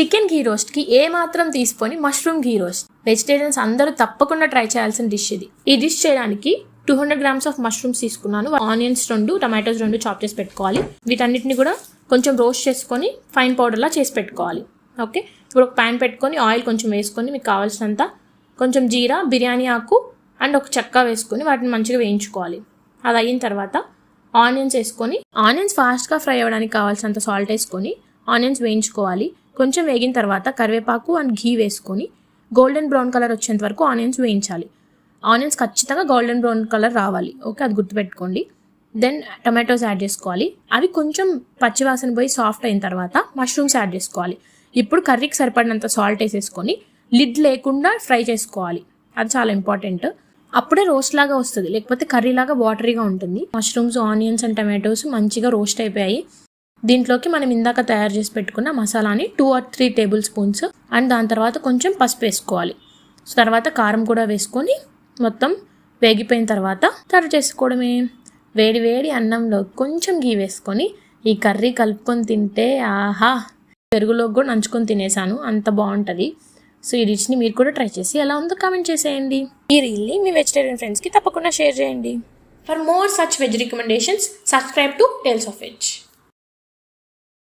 Chicken ఘీ రోస్ట్కి ఏ మాత్రం తీసుకొని mushroom ఘీ roast. Vegetarians అందరూ తప్పకుండా ట్రై చేయాల్సిన డిష్ ఇది. ఈ డిష్ చేయడానికి 200 grams ఆఫ్ మష్రూమ్స్ తీసుకున్నాను. ఆనియన్స్ 2, టమాటోస్ 2 చాప్ చేసి పెట్టుకోవాలి. వీటన్నిటిని కూడా కొంచెం రోస్ట్ చేసుకొని ఫైన్ పౌడర్లా చేసి పెట్టుకోవాలి. ఓకే, ఇప్పుడు ఒక ప్యాన్ పెట్టుకొని ఆయిల్ కొంచెం వేసుకొని మీకు కావాల్సినంత కొంచెం జీరా, బిర్యానీ ఆకు అండ్ ఒక చెక్క వేసుకొని వాటిని మంచిగా వేయించుకోవాలి. అది అయిన తర్వాత ఆనియన్స్ వేసుకొని ఆనియన్స్ ఫాస్ట్గా ఫ్రై అవ్వడానికి కావాల్సినంత సాల్ట్ వేసుకొని ఆనియన్స్ వేయించుకోవాలి. కొంచెం వేగిన తర్వాత కరివేపాకు అండ్ ఘీ వేసుకొని గోల్డెన్ బ్రౌన్ కలర్ వచ్చేంత వరకు ఆనియన్స్ వేయించాలి. ఆనియన్స్ ఖచ్చితంగా గోల్డెన్ బ్రౌన్ కలర్ రావాలి. ఓకే, అది గుర్తుపెట్టుకోండి. దెన్ టమాటోస్ యాడ్ చేసుకోవాలి. అవి కొంచెం పచ్చివాసన పోయి సాఫ్ట్ అయిన తర్వాత మష్రూమ్స్ యాడ్ చేసుకోవాలి. ఇప్పుడు కర్రీకి సరిపడినంత సాల్ట్ వేసేసుకొని లిడ్ లేకుండా ఫ్రై చేసుకోవాలి. అది చాలా ఇంపార్టెంట్. అప్పుడే రోస్ట్ లాగా వస్తుంది, లేకపోతే కర్రీ లాగా వాటరీగా ఉంటుంది. మష్రూమ్స్, ఆనియన్స్ అండ్ టమాటోస్ మంచిగా రోస్ట్ అయిపోయాయి. దీంట్లోకి మనం ఇందాక తయారు చేసి పెట్టుకున్న మసాలాని 2 or 3 tablespoons అండ్ దాని తర్వాత కొంచెం పసుపు వేసుకోవాలి. సో తర్వాత కారం కూడా వేసుకొని మొత్తం వేగిపోయిన తర్వాత సర్వ్ చేసుకోవడమే. వేడి వేడి అన్నంలో కొంచెం ఘీ వేసుకొని ఈ కర్రీ కలుపుకొని తింటే ఆహా, పెరుగులో కూడా నంచుకొని తినేసాను, అంత బాగుంటుంది. సో ఈ డిష్ని మీరు కూడా ట్రై చేసి ఎలా ఉందో కామెంట్ చేసేయండి. ఈ రీల్ని మీ వెజిటేరియన్ ఫ్రెండ్స్కి తప్పకుండా షేర్ చేయండి. For more such veg recommendations subscribe to Tales of veg.